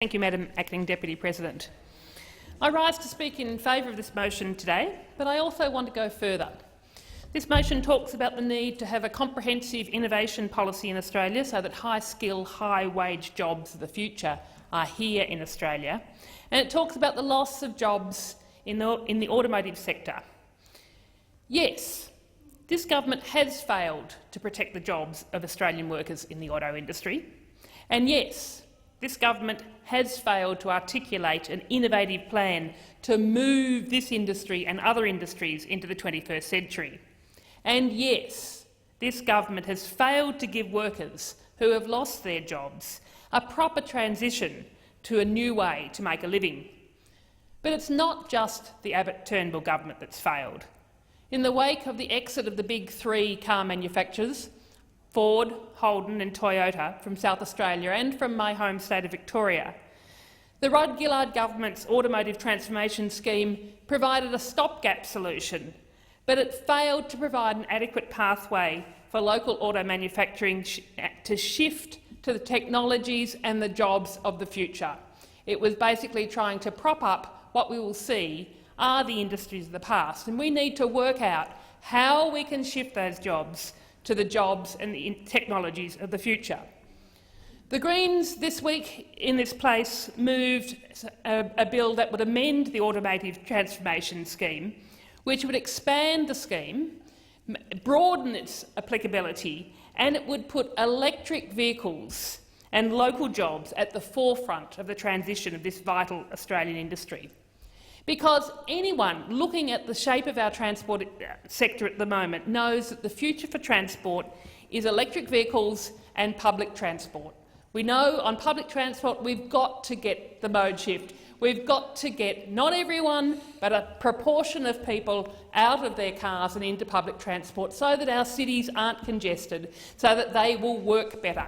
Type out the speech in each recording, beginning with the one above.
Thank you, Madam Acting Deputy President. I rise to speak in favour of this motion today, but I also want to go further. This motion talks about the need to have a comprehensive innovation policy in Australia so that high-skill, high-wage jobs of the future are here in Australia, and it talks about the loss of jobs in the automotive sector. Yes, this government has failed to protect the jobs of Australian workers in the auto industry, and yes, this government has failed to articulate an innovative plan to move this industry and other industries into the 21st century. And yes, this government has failed to give workers who have lost their jobs a proper transition to a new way to make a living. But it's not just the Abbott-Turnbull government that's failed. In the wake of the exit of the big three car manufacturers, Ford, Holden and Toyota, from South Australia and from my home state of Victoria, the Rudd-Gillard government's automotive transformation scheme provided a stopgap solution, but it failed to provide an adequate pathway for local auto manufacturing to shift to the technologies and the jobs of the future. It was basically trying to prop up what we will see are the industries of the past, and we need to work out how we can shift those jobs to the jobs and the technologies of the future. The Greens this week in this place moved a bill that would amend the automotive transformation scheme, which would expand the scheme, broaden its applicability, and it would put electric vehicles and local jobs at the forefront of the transition of this vital Australian industry. Because anyone looking at the shape of our transport sector at the moment knows that the future for transport is electric vehicles and public transport. We know on public transport we've got to get the mode shift. We've got to get not everyone but a proportion of people out of their cars and into public transport so that our cities aren't congested, so that they will work better.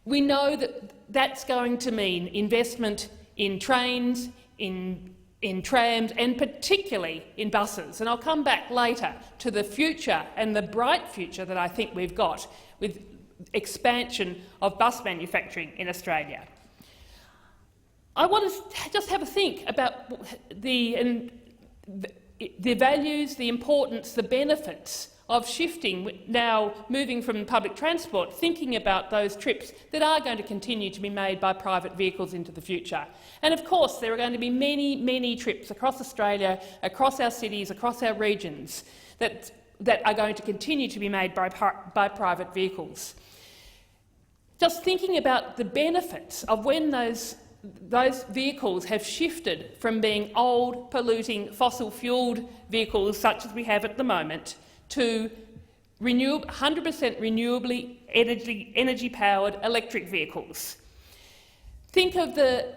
We know that that's going to mean investment in trains, in trams and particularly in buses. And I'll come back later to the future and the bright future that I think we've got with expansion of bus manufacturing in Australia. I want to just have a think about the values, the importance, the benefits of shifting, now moving from public transport, thinking about those trips that are going to continue to be made by private vehicles into the future. And of course there are going to be many, many trips across Australia, across our cities, across our regions that are going to continue to be made by private vehicles. Just thinking about the benefits of when those vehicles have shifted from being old, polluting, fossil-fuelled vehicles such as we have at the moment to 100% renewably energy-powered electric vehicles. Think of the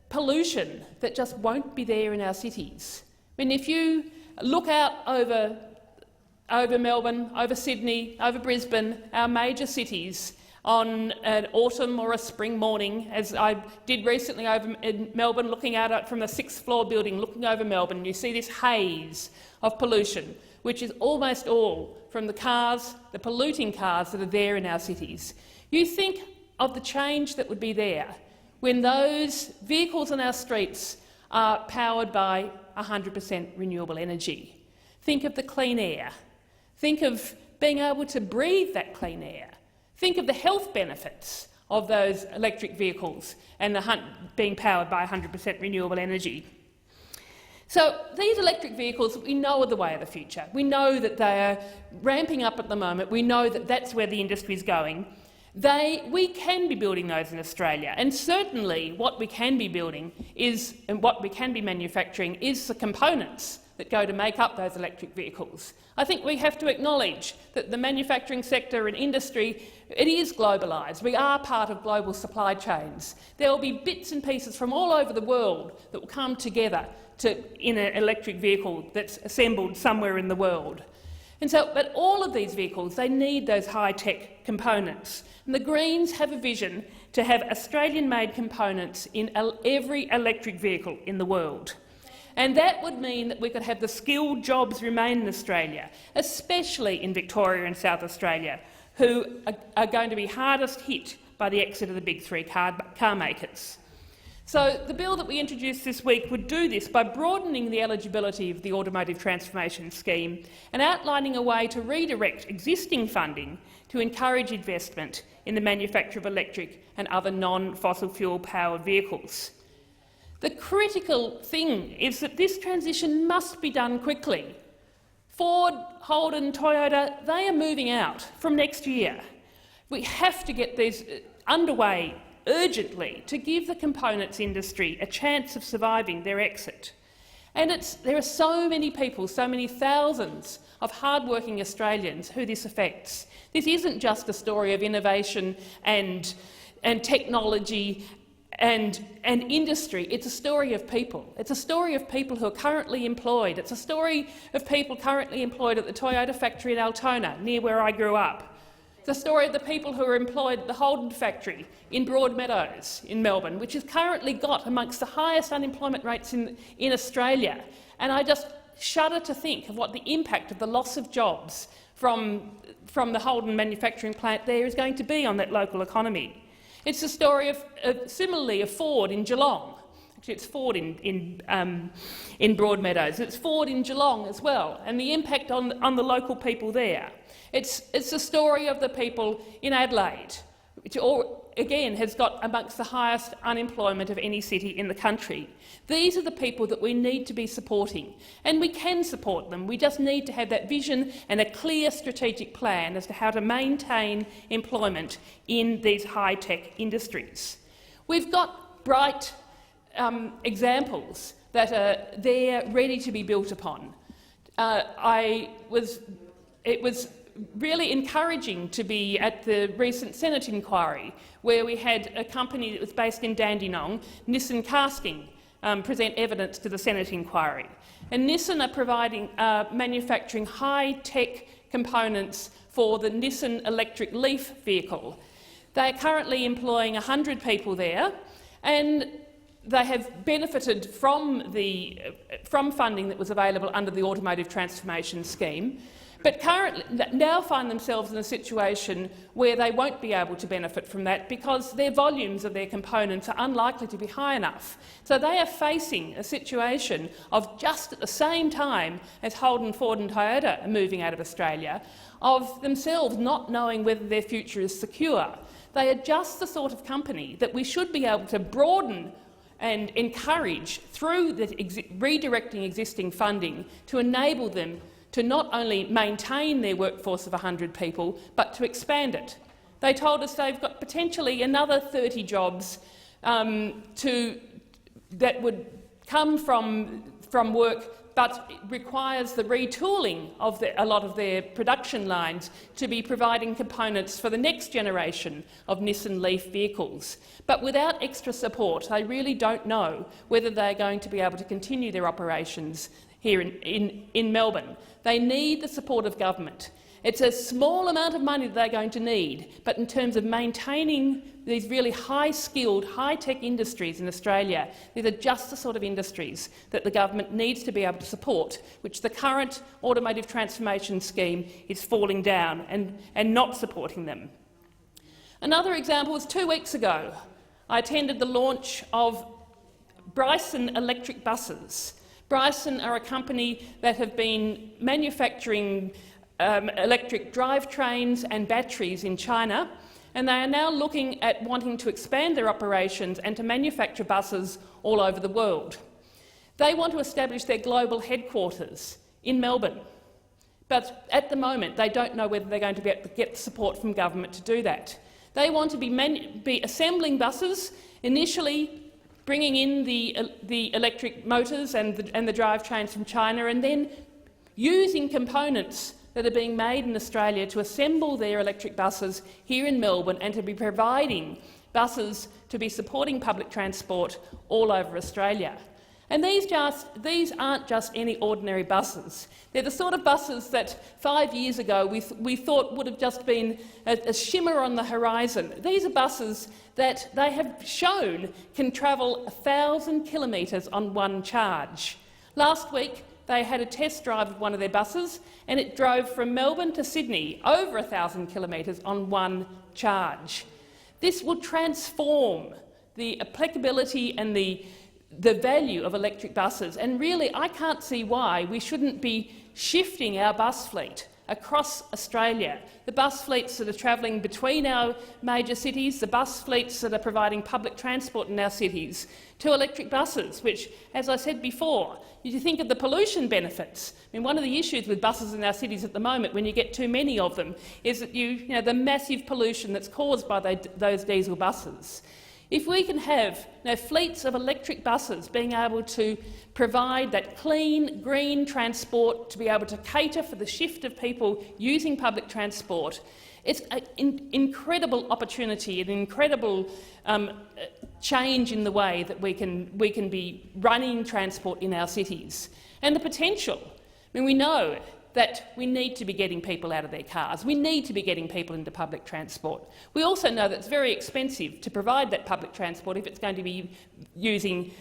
pollution that just won't be there in our cities. I mean, if you look out over Melbourne, over Sydney, over Brisbane, our major cities, on an autumn or a spring morning, as I did recently over in Melbourne, looking out from the 6th floor building, looking over Melbourne, you see this haze of pollution, which is almost all from the cars, the polluting cars that are there in our cities. You think of the change that would be there when those vehicles on our streets are powered by 100% renewable energy. Think of the clean air. Think of being able to breathe that clean air. Think of the health benefits of those electric vehicles and being powered by 100% renewable energy. So these electric vehicles, we know are the way of the future. We know that they are ramping up at the moment. We know that that's where the industry is going. We can be building those in Australia, and certainly what we can be building is, and what we can be manufacturing is the components that go to make up those electric vehicles. I think we have to acknowledge that the manufacturing sector and industry, it is globalised. We are part of global supply chains. There will be bits and pieces from all over the world that will come together in an electric vehicle that's assembled somewhere in the world. But all of these vehicles, they need those high-tech components. And the Greens have a vision to have Australian-made components in every electric vehicle in the world. And that would mean that we could have the skilled jobs remain in Australia, especially in Victoria and South Australia, who are going to be hardest hit by the exit of the big three car makers. So the bill that we introduced this week would do this by broadening the eligibility of the Automotive Transformation Scheme and outlining a way to redirect existing funding to encourage investment in the manufacture of electric and other non-fossil fuel-powered vehicles. The critical thing is that this transition must be done quickly. Ford, Holden, Toyota, they are moving out from next year. We have to get these underway urgently to give the components industry a chance of surviving their exit. And there are so many people, so many thousands of hard-working Australians who this affects. This isn't just a story of innovation and technology and industry. It's a story of people. It's a story of people who are currently employed. It's a story of people currently employed at the Toyota factory in Altona, near where I grew up. It's a story of the people who are employed at the Holden factory in Broadmeadows in Melbourne, which has currently got amongst the highest unemployment rates in Australia. And I just shudder to think of what the impact of the loss of jobs from the Holden manufacturing plant there is going to be on that local economy. It's the story similarly of Ford in Geelong. Actually, it's Ford in Broadmeadows. It's Ford in Geelong as well, and the impact on the local people there. It's the story of the people in Adelaide, which again has got amongst the highest unemployment of any city in the country. These are the people that we need to be supporting, and we can support them. We just need to have that vision and a clear strategic plan as to how to maintain employment in these high-tech industries. We've got bright examples that are there ready to be built upon. It was really encouraging to be at the recent Senate inquiry, where we had a company that was based in Dandenong, Nissan Casting, present evidence to the Senate inquiry. And Nissan are manufacturing high-tech components for the Nissan electric Leaf vehicle. They are currently employing 100 people there, and they have benefited from funding that was available under the Automotive Transformation Scheme, but currently now find themselves in a situation where they won't be able to benefit from that because their volumes of their components are unlikely to be high enough. So they are facing a situation of, just at the same time as Holden, Ford and Toyota are moving out of Australia, of themselves not knowing whether their future is secure. They are just the sort of company that we should be able to broaden and encourage through redirecting existing funding to enable them to not only maintain their workforce of 100 people, but to expand it. They told us they've got potentially another 30 jobs that would come from work, but it requires the retooling of a lot of their production lines to be providing components for the next generation of Nissan Leaf vehicles. But without extra support, they really don't know whether they're going to be able to continue their operations here in Melbourne. They need the support of government. It's a small amount of money that they're going to need, but in terms of maintaining these really high-skilled, high-tech industries in Australia, these are just the sort of industries that the government needs to be able to support, which the current Automotive Transformation Scheme is falling down and not supporting them. Another example was 2 weeks ago. I attended the launch of Bryson electric buses. Bryson are a company that have been manufacturing electric drivetrains and batteries in China, and they are now looking at wanting to expand their operations and to manufacture buses all over the world. They want to establish their global headquarters in Melbourne, but at the moment they don't know whether they're going to be able to get support from government to do that. They want to be assembling buses, initially bringing in the electric motors and the drivetrains from China, and then using components that are being made in Australia to assemble their electric buses here in Melbourne and to be providing buses to be supporting public transport all over Australia. And these aren't just any ordinary buses. They're the sort of buses that 5 years ago we thought would have just been a shimmer on the horizon. These are buses that they have shown can travel 1,000 kilometres on one charge. Last week they had a test drive of one of their buses, and it drove from Melbourne to Sydney over 1,000 kilometres on one charge. This will transform the applicability and the value of electric buses, and really I can't see why we shouldn't be shifting our bus fleet across Australia. The bus fleets that are travelling between our major cities, the bus fleets that are providing public transport in our cities, to electric buses, which, as I said before, you think of the pollution benefits. I mean, one of the issues with buses in our cities at the moment, when you get too many of them, is that the massive pollution that's caused by those diesel buses. If we can have fleets of electric buses being able to provide that clean, green transport to be able to cater for the shift of people using public transport, it's an incredible opportunity, an incredible change in the way that we can be running transport in our cities. And the potential, I mean, we know that we need to be getting people out of their cars. We need to be getting people into public transport. We also know that it's very expensive to provide that public transport if it's going to be using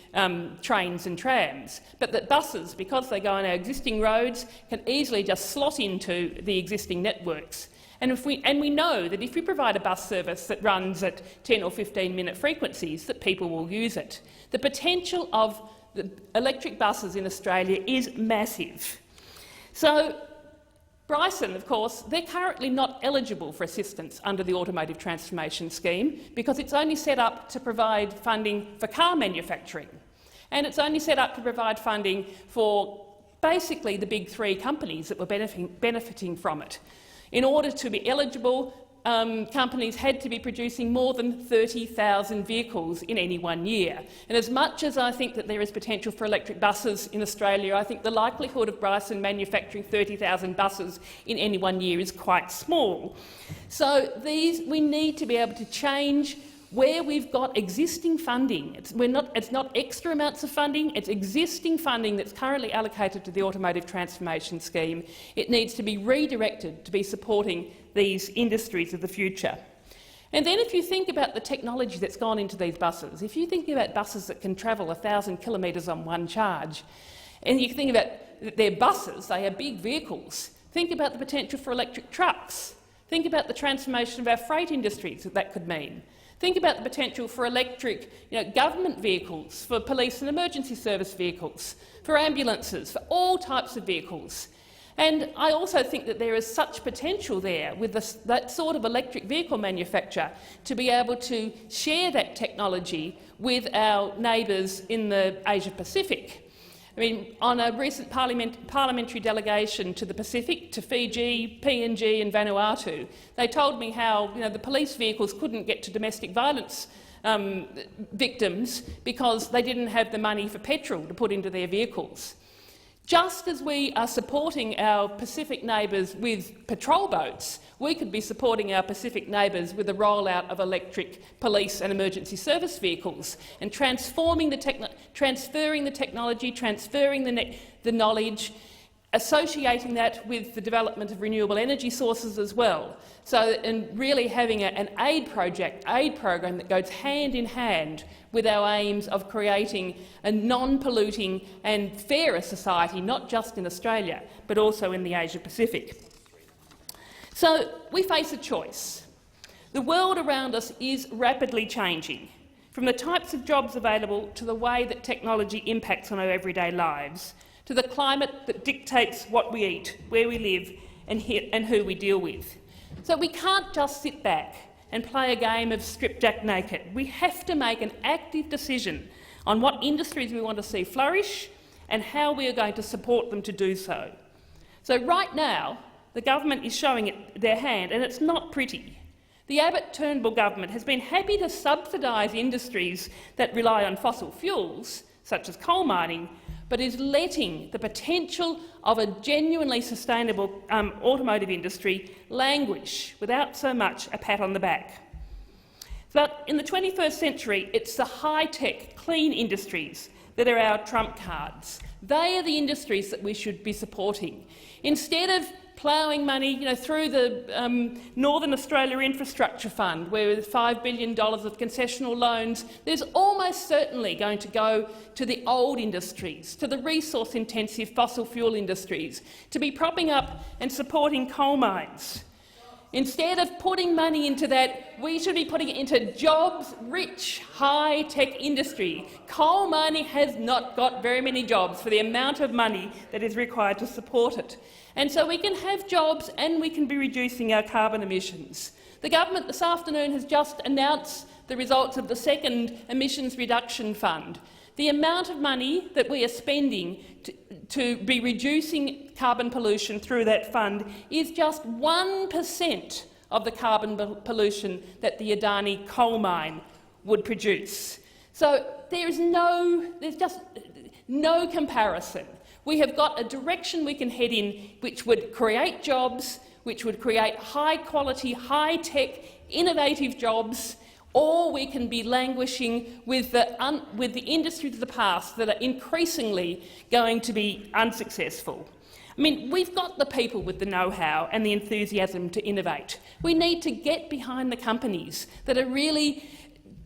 trains and trams, but that buses, because they go on our existing roads, can easily just slot into the existing networks. And we know that if we provide a bus service that runs at 10 or 15-minute frequencies, that people will use it. The potential of the electric buses in Australia is massive. So Bryson, of course, they're currently not eligible for assistance under the Automotive Transformation Scheme because it's only set up to provide funding for car manufacturing, and it's only set up to provide funding for basically the big three companies that were benefiting from it. In order to be eligible, companies had to be producing more than 30,000 vehicles in any 1 year. And as much as I think that there is potential for electric buses in Australia, I think the likelihood of Bryson manufacturing 30,000 buses in any 1 year is quite small. So we need to be able to change where we've got existing funding. It's not extra amounts of funding, it's existing funding that's currently allocated to the Automotive Transformation Scheme. It needs to be redirected to be supporting these industries of the future. And then if you think about the technology that's gone into these buses, if you think about buses that can travel 1,000 kilometres on one charge, and you think about they're buses, they are big vehicles, think about the potential for electric trucks, think about the transformation of our freight industries that could mean. Think about the potential for electric government vehicles, for police and emergency service vehicles, for ambulances, for all types of vehicles. And I also think that there is such potential there with that sort of electric vehicle manufacturer to be able to share that technology with our neighbours in the Asia-Pacific. I mean, on a recent parliamentary delegation to the Pacific, to Fiji, PNG and Vanuatu, they told me how the police vehicles couldn't get to domestic violence victims because they didn't have the money for petrol to put into their vehicles. Just as we are supporting our Pacific neighbours with patrol boats, we could be supporting our Pacific neighbours with the rollout of electric police and emergency service vehicles and transferring the technology, transferring the knowledge, associating that with the development of renewable energy sources as well. And really having an aid program that goes hand in hand with our aims of creating a non-polluting and fairer society, not just in Australia, but also in the Asia-Pacific. So we face a choice. The world around us is rapidly changing, from the types of jobs available to the way that technology impacts on our everyday lives, to the climate that dictates what we eat, where we live and who we deal with. So we can't just sit back and play a game of strip Jack naked. We have to make an active decision on what industries we want to see flourish and how we are going to support them to do so. So right now, the government is showing their hand, and it's not pretty. The Abbott-Turnbull government has been happy to subsidise industries that rely on fossil fuels, such as coal mining, but is letting the potential of a genuinely sustainable automotive industry languish without so much a pat on the back. But in the 21st century, it's the high-tech, clean industries that are our trump cards. They are the industries that we should be supporting. Instead of ploughing money through the Northern Australia Infrastructure Fund, where with $5 billion of concessional loans, there's almost certainly going to go to the old industries, to the resource-intensive fossil fuel industries, to be propping up and supporting coal mines. Instead of putting money into that, we should be putting it into jobs-rich, high-tech industry. Coal mining has not got very many jobs for the amount of money that is required to support it. And so we can have jobs and we can be reducing our carbon emissions. The government this afternoon has just announced the results of the second Emissions Reduction Fund. The amount of money that we are spending to be reducing carbon pollution through that fund is just 1% of the carbon pollution that the Adani coal mine would produce. So there's just no comparison. We have got a direction we can head in which would create jobs, which would create high-quality, high-tech, innovative jobs, or we can be languishing with the industries of the past that are increasingly going to be unsuccessful. I mean, we've got the people with the know-how and the enthusiasm to innovate. We need to get behind the companies that are really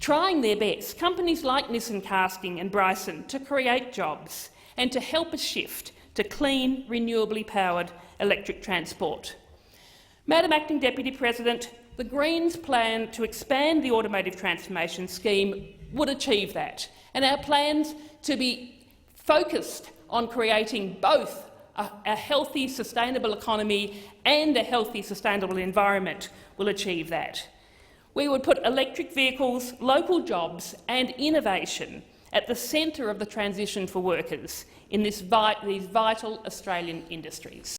trying their best, companies like Nissan Casting and Bryson, to create jobs and to help us shift to clean, renewably powered electric transport. Madam Acting Deputy President, the Greens' plan to expand the automotive transformation scheme would achieve that, and our plans to be focused on creating both a healthy, sustainable economy and a healthy, sustainable environment will achieve that. We would put electric vehicles, local jobs and innovation at the centre of the transition for workers in these vital Australian industries.